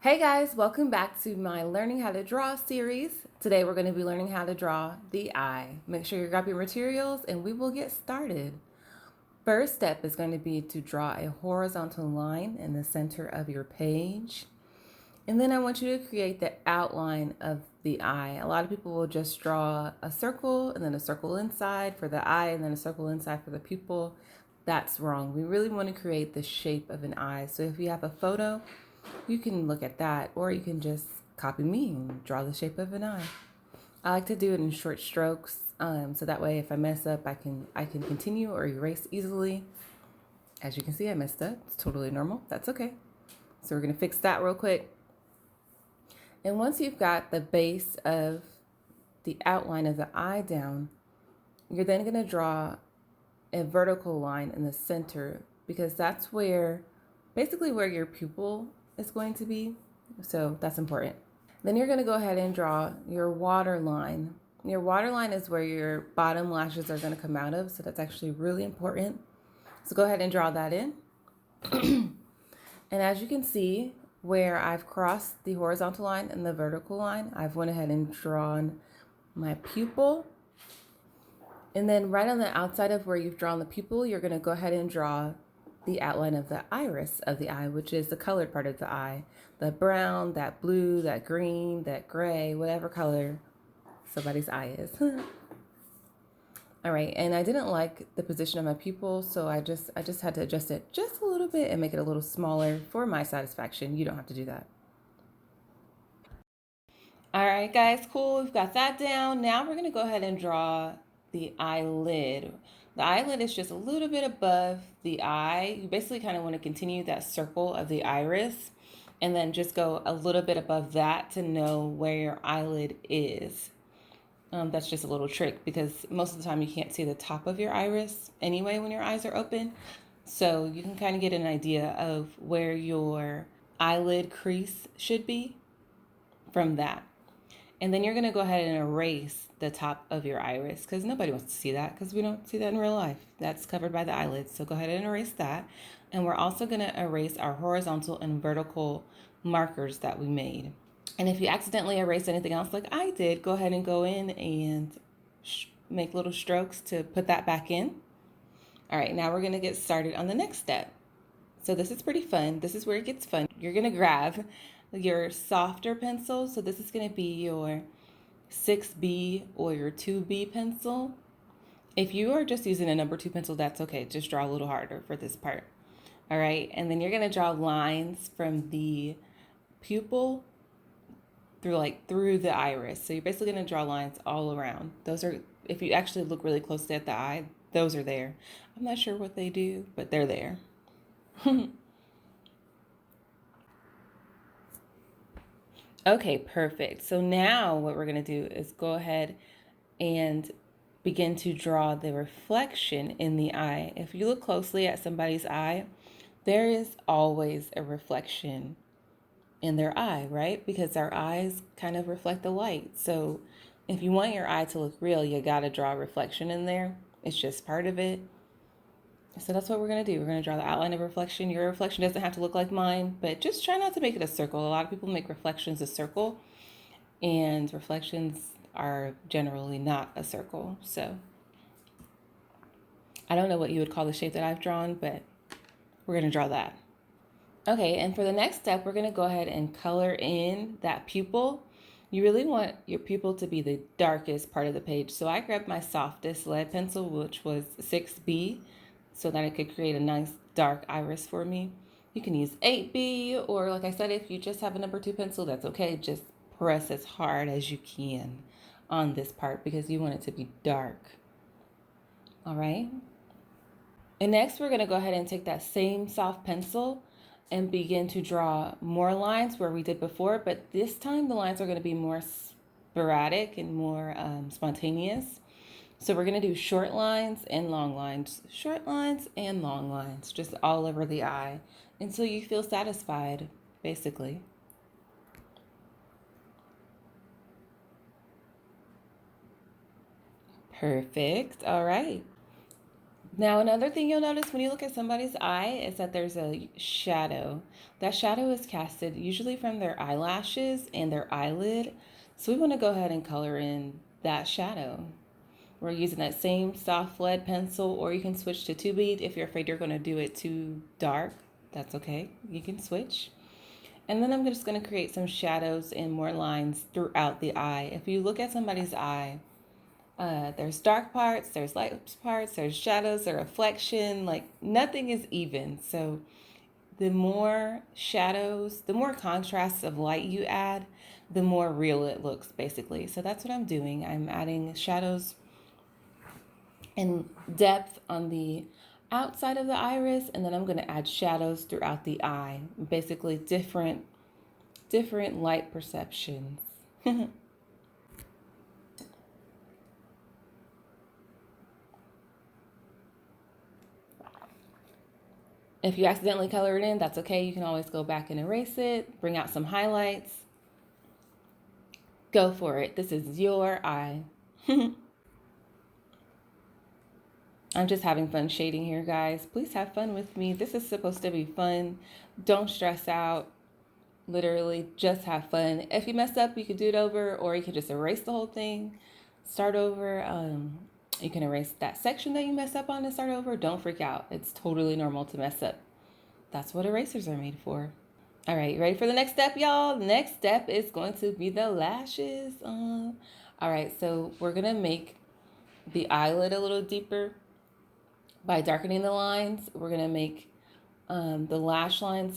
Hey guys, welcome back to my Learning How to Draw series. Today we're going to be learning how to draw the eye. Make sure you grab your materials and we will get started. First step is going to be to draw a horizontal line in the center of your page. And then I want you to create the outline of the eye. A lot of people will just draw a circle and then a circle inside for the eye and then a circle inside for the pupil. That's wrong. We really want to create the shape of an eye. So if you have a photo, you can look at that, or you can just copy me and draw the shape of an eye. I like to do it in short strokes, so that way if I mess up, I can continue or erase easily. As you can see, I messed up. It's totally normal. That's okay. So we're gonna fix that real quick. And once you've got the base of the outline of the eye down, you're then gonna draw a vertical line in the center because that's basically where your pupil is going to be. So that's important. Then you're going to go ahead and draw your water line. Your water line is where your bottom lashes are going to come out of. So that's actually really important. So go ahead and draw that in. And as you can see, where I've crossed the horizontal line and the vertical line, I've went ahead and drawn my pupil. And then right on the outside of where you've drawn the pupil, you're going to go ahead and draw the outline of the iris of the eye, which is the colored part of the eye. The brown, that blue, that green, that gray, whatever color somebody's eye is. All right, and I didn't like the position of my pupil, so I just had to adjust it just a little bit and make it a little smaller for my satisfaction. You don't have to do that. All right, guys, cool. We've got that down. Now we're gonna go ahead and draw the eyelid. The eyelid is just a little bit above the eye. You basically kind of want to continue that circle of the iris and then just go a little bit above that to know where your eyelid is. That's just a little trick because most of the time you can't see the top of your iris anyway when your eyes are open. So you can kind of get an idea of where your eyelid crease should be from that. And then you're going to go ahead and erase the top of your iris because nobody wants to see that because we don't see that in real life. That's covered by the eyelids. So go ahead and erase that. And we're also going to erase our horizontal and vertical markers that we made. And if you accidentally erase anything else like I did, go ahead and go in and make little strokes to put that back in. All right, now we're going to get started on the next step. So this is pretty fun. This is where it gets fun. You're going to grab your softer pencil. So this is going to be your 6B or your 2B pencil. If you are just using a number 2 pencil, that's okay. Just draw a little harder for this part. All right, and then you're going to draw lines from the pupil through the iris. So you're basically going to draw lines all around. Those are, if you actually look really closely at the eye, those are there. I'm not sure what they do, but they're there. Okay, perfect. So now what we're going to do is go ahead and begin to draw the reflection in the eye. If you look closely at somebody's eye, there is always a reflection in their eye, right? Because our eyes kind of reflect the light. So if you want your eye to look real, you got to draw a reflection in there. It's just part of it. So that's what we're going to do. We're going to draw the outline of reflection. Your reflection doesn't have to look like mine, but just try not to make it a circle. A lot of people make reflections a circle, and reflections are generally not a circle. So I don't know what you would call the shape that I've drawn, but we're going to draw that. Okay, and for the next step, we're going to go ahead and color in that pupil. You really want your pupil to be the darkest part of the page. So I grabbed my softest lead pencil, which was 6B, so that it could create a nice dark iris for me. You can use 8B, or like I said, if you just have a number 2 pencil, that's okay. Just press as hard as you can on this part because you want it to be dark. All right. And next we're going to go ahead and take that same soft pencil and begin to draw more lines where we did before, but this time the lines are going to be more sporadic and more spontaneous. So we're going to do short lines and long lines, short lines and long lines, just all over the eye until you feel satisfied, basically. Perfect. All right. Now, another thing you'll notice when you look at somebody's eye is that there's a shadow. That shadow is casted usually from their eyelashes and their eyelid. So we want to go ahead and color in that shadow. We're using that same soft lead pencil, or you can switch to 2B if you're afraid you're going to do it too dark. That's okay. You can switch. And then I'm just going to create some shadows and more lines throughout the eye. If you look at somebody's eye, there's dark parts, there's light parts, there's shadows, there's reflection. Like nothing is even. So the more shadows, the more contrasts of light you add, the more real it looks, basically. So that's what I'm doing. I'm adding shadows and depth on the outside of the iris, and then I'm going to add shadows throughout the eye. Basically, different light perceptions. If you accidentally color it in, that's okay. You can always go back and erase it, bring out some highlights. Go for it. This is your eye. I'm just having fun shading here, guys. Please have fun with me. This is supposed to be fun. Don't stress out. Literally, just have fun. If you mess up, you could do it over, or you could just erase the whole thing, start over. You can erase that section that you messed up on and start over. Don't freak out. It's totally normal to mess up. That's what erasers are made for. All right, you ready for the next step, y'all? The next step is going to be the lashes. All right, so we're going to make the eyelid a little deeper by darkening the lines. We're going to make the lash lines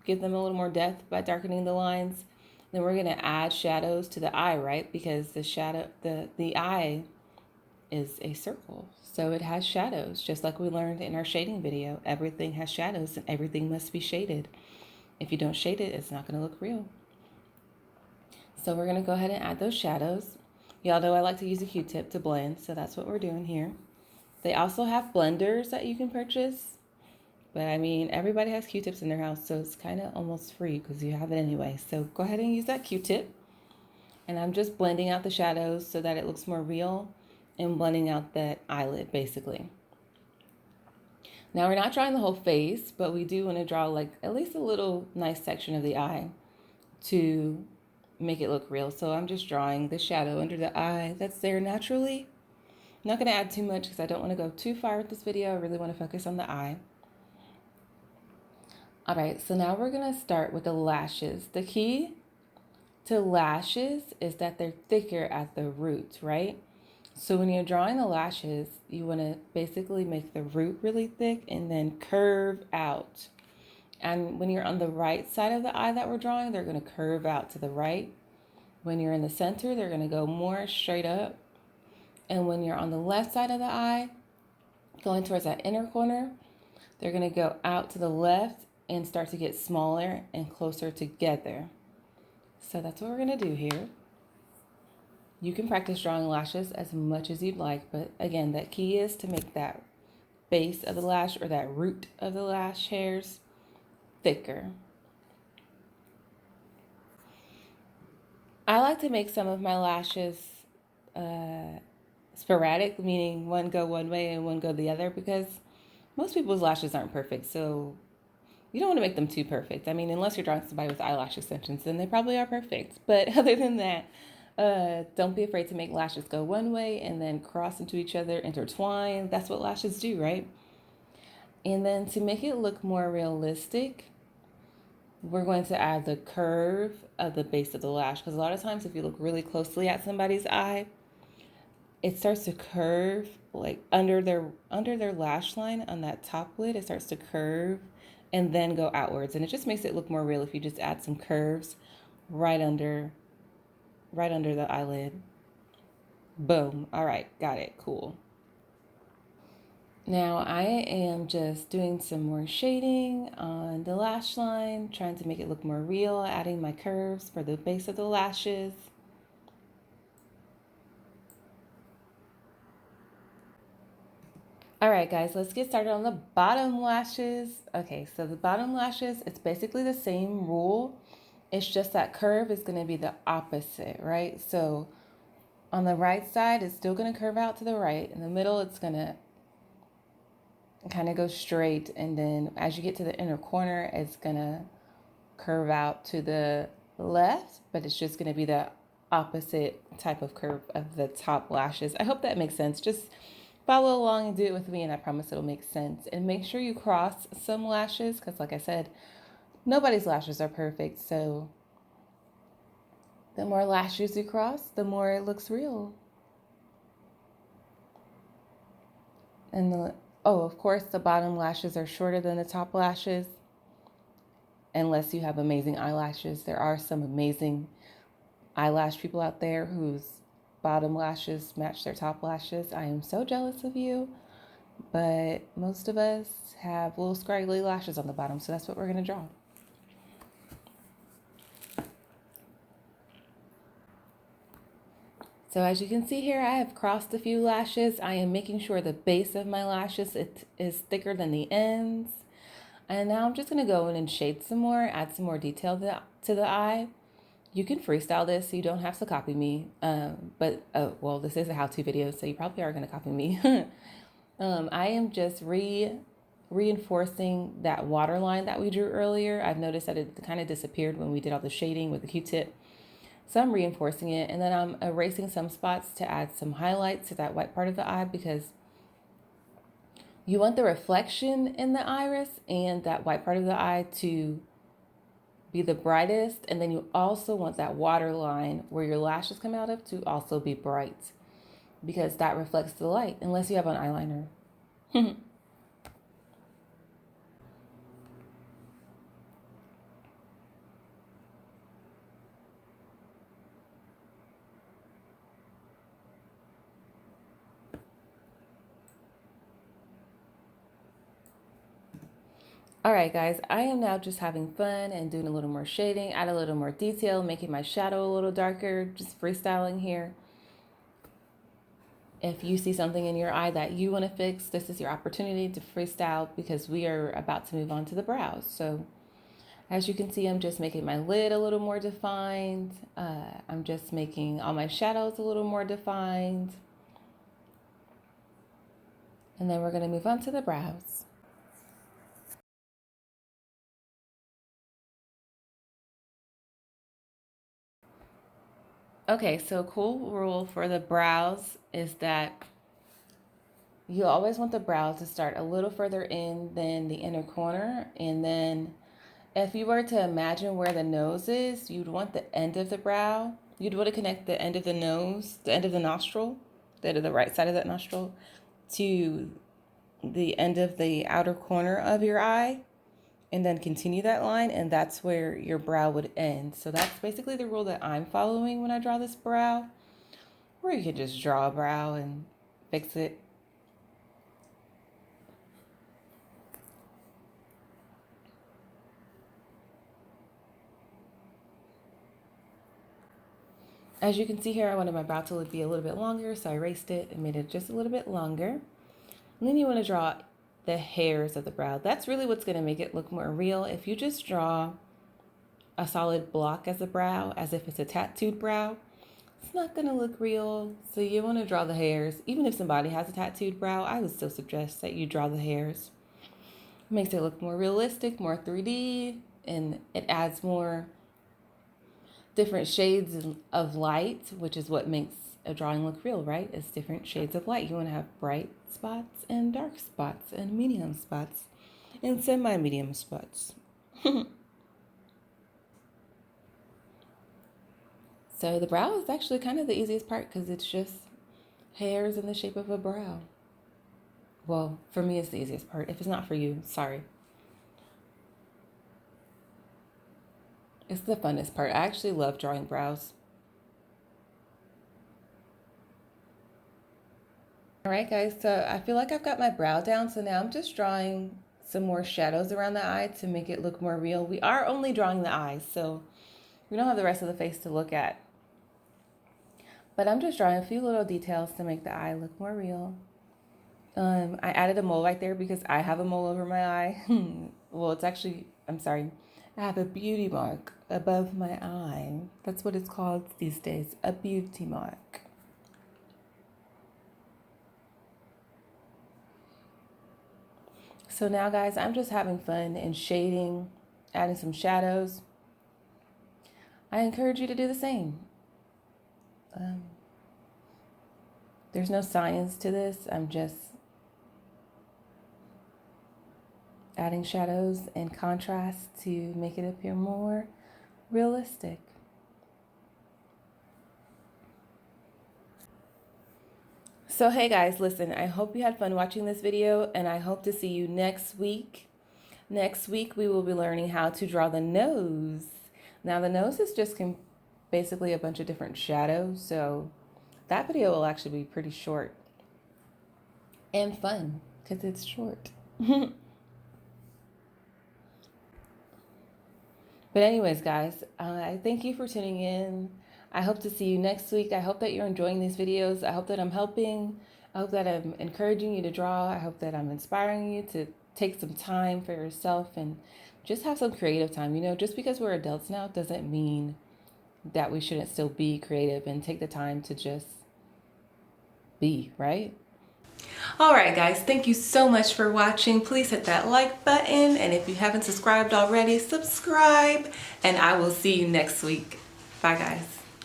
give them a little more depth by darkening the lines. Then we're going to add shadows to the eye, right? Because the eye is a circle. So it has shadows, just like we learned in our shading video. Everything has shadows and everything must be shaded. If you don't shade it, it's not going to look real. So we're going to go ahead and add those shadows. Y'all know I like to use a Q-tip to blend, so that's what we're doing here. They also have blenders that you can purchase. But I mean, everybody has Q-tips in their house, so it's kind of almost free because you have it anyway. So go ahead and use that Q-tip. And I'm just blending out the shadows so that it looks more real and blending out that eyelid, basically. Now we're not drawing the whole face, but we do want to draw like at least a little nice section of the eye to make it look real. So I'm just drawing the shadow under the eye that's there naturally. I'm not going to add too much because I don't want to go too far with this video. I really want to focus on the eye. All right, so now we're going to start with the lashes. The key to lashes is that they're thicker at the root, right? So when you're drawing the lashes, you want to basically make the root really thick and then curve out. And when you're on the right side of the eye that we're drawing, they're going to curve out to the right. When you're in the center, they're going to go more straight up. And when you're on the left side of the eye, going towards that inner corner, they're going to go out to the left and start to get smaller and closer together. So that's what we're going to do here. You can practice drawing lashes as much as you'd like, but again, that key is to make that base of the lash or that root of the lash hairs thicker. I like to make some of my lashes sporadic, meaning one go one way and one go the other, because most people's lashes aren't perfect, so you don't want to make them too perfect. I mean, unless you're drawing somebody with eyelash extensions, then they probably are perfect. But other than that, don't be afraid to make lashes go one way and then cross into each other, intertwine. That's what lashes do, right? And then to make it look more realistic, we're going to add the curve of the base of the lash. Because a lot of times if you look really closely at somebody's eye, it starts to curve like under their lash line on that top lid. It starts to curve and then go outwards. And it just makes it look more real if you just add some curves right under the eyelid. Boom. All right, got it. Cool. Now I am just doing some more shading on the lash line, trying to make it look more real, adding my curves for the base of the lashes. All right, guys, let's get started on the bottom lashes. Okay, so the bottom lashes, it's basically the same rule. It's just that curve is going to be the opposite, right? So on the right side, it's still going to curve out to the right. In the middle, it's going to kind of go straight, and then as you get to the inner corner, it's gonna curve out to the left, but it's just gonna be the opposite type of curve of the top lashes. I hope that makes sense. Just follow along and do it with me, and I promise it'll make sense. And make sure you cross some lashes, because like I said, nobody's lashes are perfect. So the more lashes you cross, the more it looks real. And of course, the bottom lashes are shorter than the top lashes, unless you have amazing eyelashes. There are some amazing eyelash people out there whose bottom lashes match their top lashes. I am so jealous of you, but most of us have little scraggly lashes on the bottom, so that's what we're going to draw. So as you can see here, I have crossed a few lashes. I am making sure the base of my lashes is thicker than the ends. And now I'm just going to go in and shade some more, add some more detail to the eye. You can freestyle this, so you don't have to copy me. Well, this is a how-to video, so you probably are going to copy me. I am just reinforcing that waterline that we drew earlier. I've noticed that it kind of disappeared when we did all the shading with the Q-tip. So I'm reinforcing it, and then I'm erasing some spots to add some highlights to that white part of the eye, because you want the reflection in the iris and that white part of the eye to be the brightest, and then you also want that waterline where your lashes come out of to also be bright, because that reflects the light, unless you have an eyeliner. All right, guys, I am now just having fun and doing a little more shading, add a little more detail, making my shadow a little darker, just freestyling here. If you see something in your eye that you want to fix, this is your opportunity to freestyle, because we are about to move on to the brows. So as you can see, I'm just making my lid a little more defined. I'm just making all my shadows a little more defined. And then we're going to move on to the brows. Okay, so a cool rule for the brows is that you always want the brows to start a little further in than the inner corner. And then if you were to imagine where the nose is, you'd want the end of the brow. You'd want to connect the end of the nose, the end of the nostril, the right side of that nostril, to the end of the outer corner of your eye, and then continue that line, and that's where your brow would end. So that's basically the rule that I'm following when I draw this brow, or you could just draw a brow and fix it. As you can see here, I wanted my brow to be a little bit longer, so I erased it and made it just a little bit longer. And then you want to draw the hairs of the brow. That's really what's going to make it look more real. If you just draw a solid block as a brow, as if it's a tattooed brow, it's not going to look real. So you want to draw the hairs. Even if somebody has a tattooed brow, I would still suggest that you draw the hairs. It makes it look more realistic, more 3D, and it adds more different shades of light, which is what makes a drawing look real, right? It's different shades of light. You want to have bright spots and dark spots and medium spots and semi-medium spots. So the brow is actually kind of the easiest part, because it's just hairs in the shape of a brow. Well, for me, it's the easiest part. If it's not for you, sorry. It's the funnest part. I actually love drawing brows. All right, guys, so I feel like I've got my brow down, so now I'm just drawing some more shadows around the eye to make it look more real. We are only drawing the eyes, so we don't have the rest of the face to look at. But I'm just drawing a few little details to make the eye look more real. I added a mole right there because I have a mole over my eye. Well, it's actually, I'm sorry, I have a beauty mark above my eye. That's what it's called these days, a beauty mark. So now guys, I'm just having fun and shading, adding some shadows. I encourage you to do the same. There's no science to this. I'm just adding shadows and contrast to make it appear more realistic. So hey guys, listen, I hope you had fun watching this video, and I hope to see you next week. Next week we will be learning how to draw the nose. Now the nose is just basically a bunch of different shadows, so that video will actually be pretty short and fun because it's short. But anyways, guys, I thank you for tuning in. I hope to see you next week. I hope that you're enjoying these videos. I hope that I'm helping. I hope that I'm encouraging you to draw. I hope that I'm inspiring you to take some time for yourself and just have some creative time. You know, just because we're adults now doesn't mean that we shouldn't still be creative and take the time to just be, right? All right, guys, thank you so much for watching. Please hit that like button, and if you haven't subscribed already, subscribe, and I will see you next week. Bye, guys.